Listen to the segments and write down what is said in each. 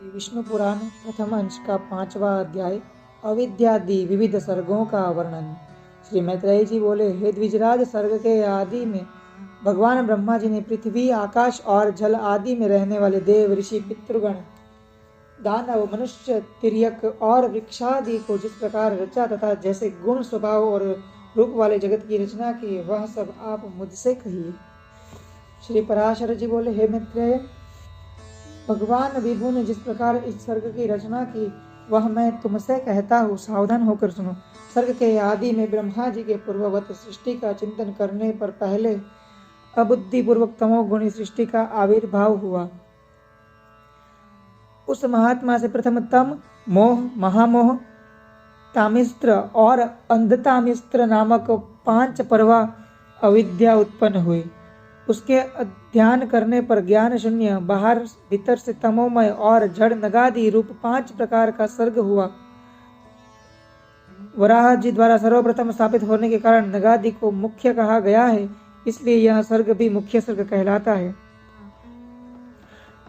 विष्णु पुराण प्रथम अंश का 5वां अध्याय अविद्यादि विविध सर्गों का वर्णन। श्री मैत्रेयी जी बोले, हे द्विजराज, सर्ग के आदि में भगवान ब्रह्मा जी ने पृथ्वी, आकाश और जल आदि में रहने वाले देव, ऋषि, पितृगण, दानव, मनुष्य, तिर्यक और वृक्षादि को जिस प्रकार रचा तथा जैसे गुण, स्वभाव और रूप वाले जगत की रचना की, वह सब आप मुझसे कहिए। श्री पराशर जी बोले, हे मैत्रेय, भगवान विभु ने जिस प्रकार इस सर्ग की रचना की, वह मैं तुमसे कहता हूँ, सावधान होकर सुनो। सर्ग के आदि में ब्रह्मा जी के पूर्ववत सृष्टि का चिंतन करने पर पहले अबुद्धि पूर्वक तमोगुणी सृष्टि का आविर्भाव हुआ। उस महात्मा से प्रथम तम, मोह, महामोह, तामिस्त्र और अंधतामिस्त्र नामक 5 पर्वा अविद्या उत्पन्न हुई। उसके अध्ययन करने पर ज्ञान शून्य, बाहर भीतर से तमोमय और जड़ नगादि रूप 5 प्रकार का सर्ग हुआ। वराह जी द्वारा सर्वप्रथम स्थापित होने के कारण नगादि को मुख्य कहा गया है, इसलिए यह सर्ग भी मुख्य सर्ग कहलाता है।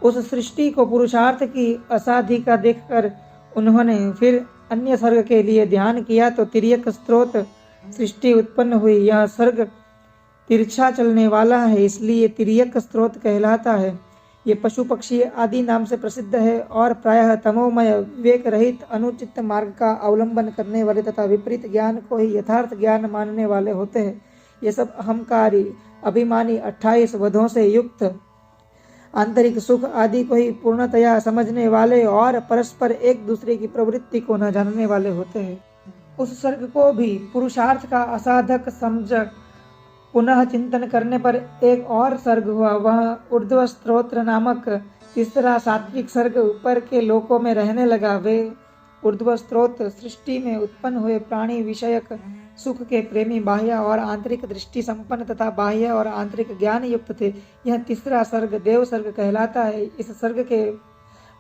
उस सृष्टि को पुरुषार्थ की असाधिका देखकर उन्होंने फिर अन्य सर्ग के लिए ध्यान किया तो तिर्यक स्त्रोत सृष्टि उत्पन्न हुई। यह सर्ग तिरछा चलने वाला है, इसलिए तिर्यक स्त्रोत कहलाता है। ये पशु पक्षी आदि नाम से प्रसिद्ध है और प्रायः तमोमय, विवेक रहित, अनुचित मार्ग का अवलंबन करने वाले तथा विपरीत ज्ञान को ही यथार्थ ज्ञान मानने वाले होते हैं। ये सब अहंकारी, अभिमानी, 28 वधों से युक्त, आंतरिक सुख आदि को ही पूर्णतया समझने वाले और परस्पर एक दूसरे की प्रवृत्ति को न जानने वाले होते हैं। उस सर्ग को भी पुरुषार्थ का असाधक समझ पुनः चिंतन करने पर एक और सर्ग हुआ। वह ऊर्ध्व स्त्रोत्र नामक तीसरा सात्विक सर्ग ऊपर के लोकों में रहने लगा। वे ऊर्ध्व स्त्रोत सृष्टि में उत्पन्न हुए प्राणी विषयक सुख के प्रेमी, बाह्य और आंतरिक दृष्टि संपन्न तथा बाह्य और आंतरिक ज्ञान युक्त थे। यह तीसरा सर्ग देव सर्ग कहलाता है। इस सर्ग के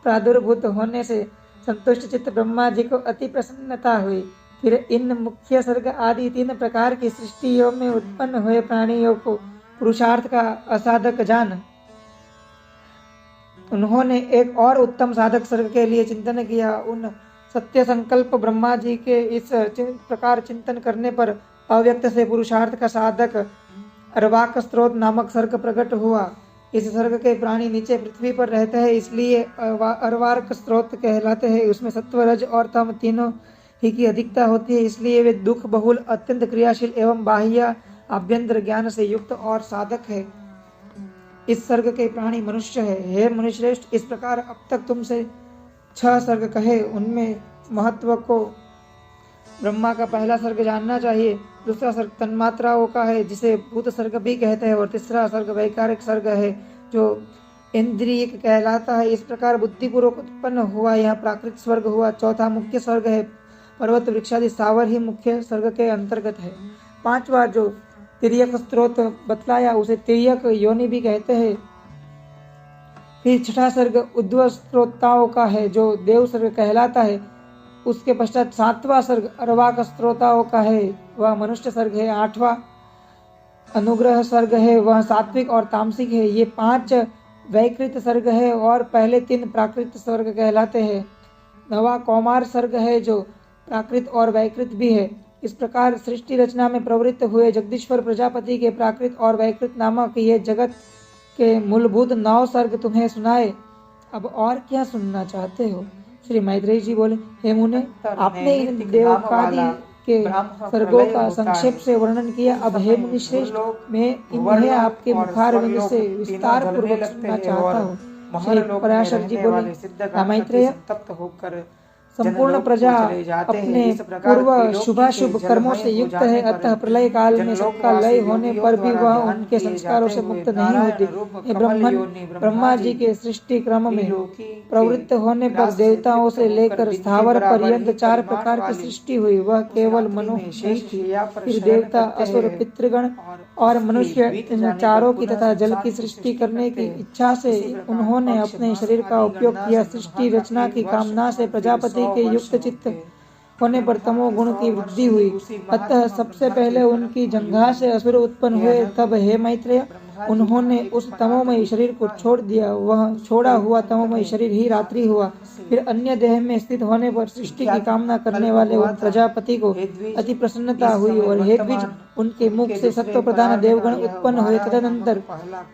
प्रादुर्भूत होने से संतुष्ट चित्त ब्रह्मा जी को अति प्रसन्नता हुई। फिर इन मुख्य सर्ग आदि 3 प्रकार की सृष्टियों में उत्पन्न हुए प्राणियों को पुरुषार्थ का असाधक जान उन्होंने एक और उत्तम साधक सर्ग के लिए चिंतन किया। उन सत्य संकल्प ब्रह्मा जी के इस प्रकार चिंतन करने पर अव्यक्त से पुरुषार्थ का साधक अर्वाक स्त्रोत नामक सर्ग प्रकट हुआ। इस सर्ग के प्राणी नीचे पृथ्वी पर रहते हैं, इसलिए अर्वाक स्त्रोत कहलाते हैं। उसमें सत्व, रज और तम तीनों ही की अधिकता होती है, इसलिए वे दुख बहुल, अत्यंत क्रियाशील एवं बाह्य आभ्यंतर ज्ञान से युक्त और साधक है। इस सर्ग के प्राणी मनुष्य है। हे मुनिश्रेष्ठ, इस प्रकार अब तक तुमसे 6 सर्ग कहे, उनमें महत्व को ब्रह्मा का पहला सर्ग जानना चाहिए। दूसरा सर्ग तन्मात्राओं का है, जिसे भूत सर्ग भी कहते हैं, और तीसरा सर्ग वैकारिक सर्ग है, जो इंद्रिय कहलाता है। इस प्रकार बुद्धिपूर्वक उत्पन्न हुआ यह प्राकृत स्वर्ग हुआ। चौथा मुख्य सर्ग है, पर्वत, वृक्षादि सावर ही मुख्य सर्ग के अंतर्गत है। 5वां जो तिर्यक स्त्रोत बतलाया, उसे तिर्यक योनि भी कहते हैं। फिर 6ठा सर्ग उद्ध्व स्त्रोताओं का है, जो देव सर्ग कहलाता है। उसके पश्चात 7वां सर्ग अर्वाक स्त्रोताओं का है, वह मनुष्य सर्ग है। 8वां अनुग्रह सर्ग है, वह सात्विक और तामसिक है। ये 5 वैकृत सर्ग है और पहले 3 प्राकृत सर्ग कहलाते हैं। 9वां कौमार सर्ग है, जो प्राकृत और वैकृत भी है। इस प्रकार सृष्टि रचना में प्रवृत्त हुए जगदीश्वर प्रजापति के प्राकृत और वैकृत नामक ये जगत के मूलभूत 9 सर्ग तुम्हें सुनाए। अब और क्या सुनना चाहते हो? श्री मैत्रेयी जी बोले, हे मुने, आपने इन देवकादि के सर्गों का संक्षेप से वर्णन किया। अब हे मुनि श्रेष्ठ, मैं इन्हें आपके मुखारविंद से विस्तार पूर्वक सुनना चाहता हूँ। श्री पराशर जी बोले, मैत्रेय, संपूर्ण प्रजा अपने पूर्व शुभाशुभ कर्मों से युक्त है, अतः प्रलय काल में सबका लय होने पर भी वह उनके संस्कारों से मुक्त नहीं होती। ब्रह्मा जी के सृष्टि क्रम में प्रवृत्त होने पर देवताओं से लेकर स्थावर पर्यंत 4 प्रकार की सृष्टि हुई। वह केवल मनुष्य नहीं थी। फिर देवता, असुर, पितृगण और मनुष्य, इन चारों की तथा जल की सृष्टि करने की इच्छा से उन्होंने अपने शरीर का उपयोग किया। सृष्टि रचना की कामना से प्रजापति के युक्त चित्त होने पर तमोगुण की वृद्धि हुई। अतः सबसे पहले उनकी जंघा से असुर उत्पन्न हुए। तब हे मैत्रेय, उन्होंने उस तमोमयी शरीर को छोड़ दिया। वह छोड़ा हुआ तमोमयी शरीर ही रात्रि हुआ। फिर अन्य देह में स्थित होने पर सृष्टि की कामना करने वाले उन प्रजापति को अति प्रसन्नता हुई और हे द्विज, उनके मुख से सत्व प्रधान देवगण उत्पन्न हुए। तदनंतर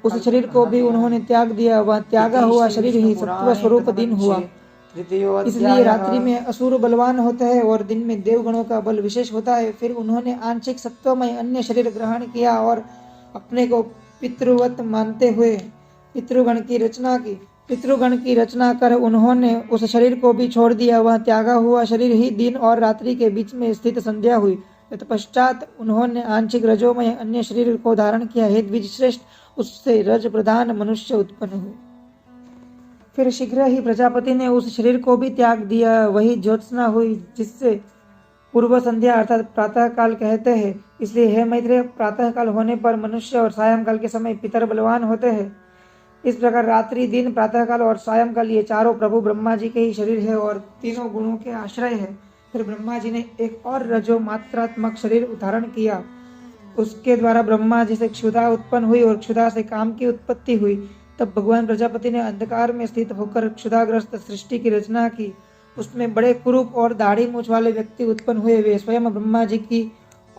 उस शरीर को भी उन्होंने त्याग दिया। वह त्यागा हुआ शरीर ही सत्व स्वरूप दिन हुआ। इसलिए रात्रि में असुर बलवान होते हैं और दिन में देवगणों का बल विशेष होता है। फिर उन्होंने आंशिक सत्वमय अन्य शरीर ग्रहण किया और अपने को पितृवत मानते हुए पितृगण की रचना की। पितृगण की रचना कर उन्होंने उस शरीर को भी छोड़ दिया। वह त्यागा हुआ शरीर ही दिन और रात्रि के बीच में स्थित संध्या हुई। तत्पश्चात उन्होंने आंशिक रजोमय अन्य शरीर को धारण किया। हे द्विज श्रेष्ठ, उससे रज प्रधान मनुष्य उत्पन्न हुए। फिर शीघ्र ही प्रजापति ने उस शरीर को भी त्याग दिया। वही ज्योत्सना हुई, जिससे पूर्व संध्या अर्थात प्रातः काल कहते हैं। इसलिए हे मैत्रेय, प्रातः काल होने पर मनुष्य और सायंकाल के समय पितर बलवान होते हैं। इस प्रकार रात्रि, दिन, प्रातः काल और सायंकाल ये चारों प्रभु ब्रह्मा जी के ही शरीर है और तीनों गुणों के आश्रय है। फिर ब्रह्मा जी ने एक और रजो मात्रात्मक शरीर धारण किया। उसके द्वारा ब्रह्मा जी से क्षुधा उत्पन्न हुई और क्षुधा से काम की उत्पत्ति हुई। तब भगवान प्रजापति ने अंधकार में स्थित होकर क्षुधाग्रस्त सृष्टि की रचना की। उसमें बड़े कुरूप और दाढ़ी मूछ वाले व्यक्ति उत्पन्न हुए। वे स्वयं ब्रह्मा जी की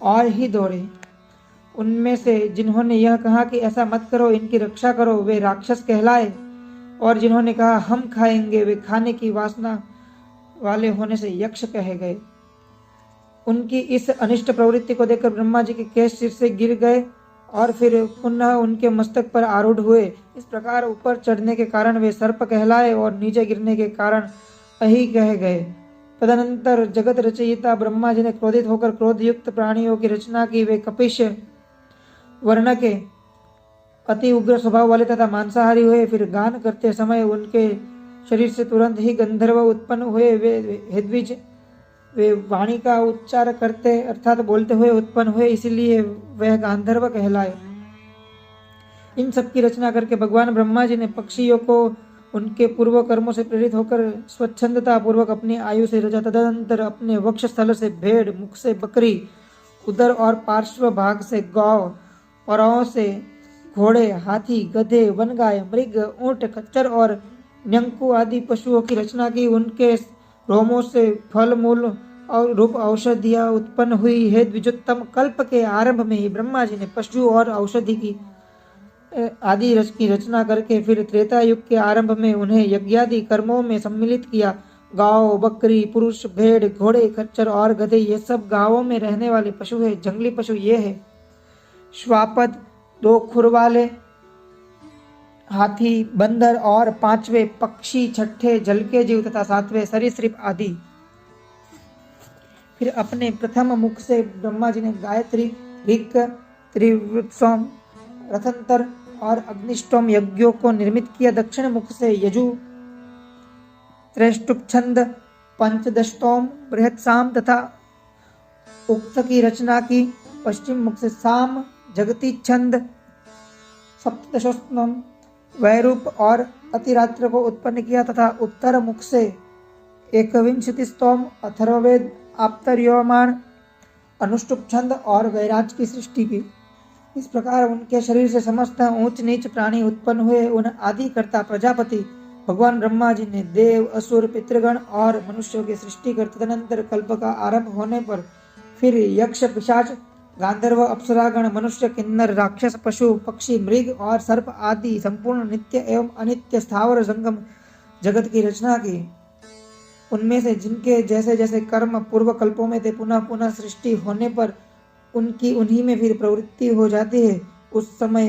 ओर ही दौड़े। उनमें से जिन्होंने यह कहा कि ऐसा मत करो, इनकी रक्षा करो, वे राक्षस कहलाए। और जिन्होंने कहा हम खाएंगे, वे खाने की वासना वाले होने से यक्ष कहे गए। उनकी इस अनिष्ट प्रवृत्ति को देखकर ब्रह्मा जी के केश सिर से गिर गए और फिर पुनः उनके मस्तक पर आरूढ़ हुए। इस प्रकार ऊपर चढ़ने के कारण वे सर्प कहलाए और नीचे गिरने के कारण अहि कहे गए। तदनंतर जगत रचयिता ब्रह्मा जी ने क्रोधित होकर क्रोधयुक्त प्राणियों की रचना की। वे कपिश वर्ण के अति उग्र स्वभाव वाले तथा मांसाहारी हुए। फिर गान करते समय उनके शरीर से तुरंत ही गंधर्व उत्पन्न हुए। वे वाणी का उच्चार करते अर्थात बोलते हुए उत्पन्न हुए, इसीलिए वह गांधर्व कहलाए। इन सब की रचना करके भगवान ब्रह्मा जी ने पक्षियों को उनके पूर्व कर्मों से प्रेरित होकर स्वच्छंदता पूर्वक अपनी आयु से रचा। तदनंतर अपने वक्ष स्थल से भेड़, मुख से बकरी, उदर और पार्श्व भाग से गौ, परओं से घोड़े, हाथी, गधे, वनगाय, मृग, ऊंट, खच्चर और न्यंकु आदि पशुओं की रचना की। उनके रोमों से फल मूल और रूप औषधियां उत्पन्न हुई। हे द्विजोत्तम, कल्प के आरंभ में ही ब्रह्मा जी ने पशु और औषधि की आदि की रचना करके फिर त्रेता युग के आरंभ में उन्हें यज्ञादि कर्मों में सम्मिलित किया। गांव, बकरी, पुरुष, भेड़, घोड़े, खच्चर और गधे ये सब गांवों में रहने वाले पशु है। जंगली पशु ये है श्वापद, 2 खुर वाले हाथी, बंदर और 5वें पक्षी, 6ठे जल के जीव तथा 7वें सरीसृप आदि। फिर अपने प्रथम मुख से ब्रह्मा जी ने गायत्री, ऋक्, त्रिवृत्सोम, रथंतर और अग्निष्टोम यज्ञों को निर्मित किया। दक्षिण मुख से यजु, त्रेष्टुप्छंद, पंचदशतोम, बृहत्साम तथा उक्त की रचना की। पश्चिम मुख से साम, जगती छंद, सप्तदशोत्तम, वैरूप और अतिरात्र को उत्पन्न किया तथा उत्तर मुख से 21स्तोम, अथर्ववेद, आप्तर्योमान, अनुष्टुप छंद और वैराज की सृष्टि की। इस प्रकार उनके शरीर से समस्त ऊंच नीच प्राणी उत्पन्न हुए। उन आदि कर्ता प्रजापति भगवान ब्रह्मा जी ने देव, असुर, पितृगण और मनुष्यों की सृष्टि कर तदनंतर कल्प का आरंभ होने पर फिर यक्ष, पिशाच, गांधर्व, अप्सरागण, मनुष्य, किन्नर, राक्षस, पशु, पक्षी, मृग और सर्प आदि संपूर्ण नित्य एवं अनित्य स्थावर जंगम जगत की रचना की। उनमें से जिनके जैसे जैसे कर्म पूर्व कल्पों में थे, पुनः पुनः सृष्टि होने पर उनकी उन्हीं में फिर प्रवृत्ति हो जाती है। उस समय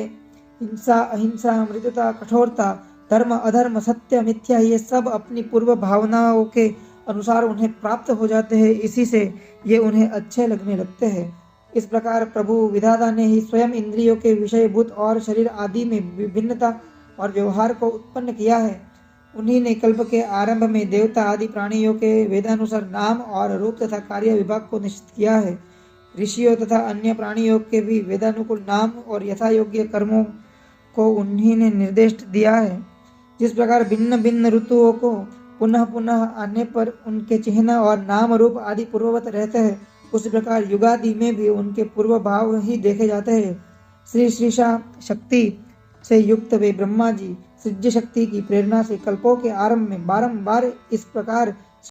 हिंसा, अहिंसा, मृदुता, कठोरता, धर्म, अधर्म, सत्य, मिथ्या ये सब अपनी पूर्व भावनाओं के अनुसार उन्हें प्राप्त हो जाते हैं। इसी से ये उन्हें अच्छे लगने लगते हैं। इस प्रकार प्रभु विधाता ने ही स्वयं इंद्रियों के विषयभूत और शरीर आदि में विभिन्नता और व्यवहार को उत्पन्न किया है। उन्हीं ने कल्प के आरंभ में देवता आदि प्राणियों के वेदानुसार नाम और रूप तथा कार्य विभाग को निश्चित किया है। ऋषियों तथा अन्य प्राणियों के भी वेदानुकूल नाम और यथा योग्य कर्मों को उन्हीं ने निर्देश दिया है। जिस प्रकार भिन्न भिन्न ऋतुओं को पुनः पुनः आने पर उनके चिन्ह और नाम रूप आदि पूर्ववत रहते हैं, उस प्रकार युगादि में भी उनके पूर्व भाव ही देखे जाते हैं। श्री श्रीषा शक्ति से युक्त वे ब्रह्मा जी सृज्य शक्ति की प्रेरणा से कल्पों के आरंभ में बारंबार इस प्रकार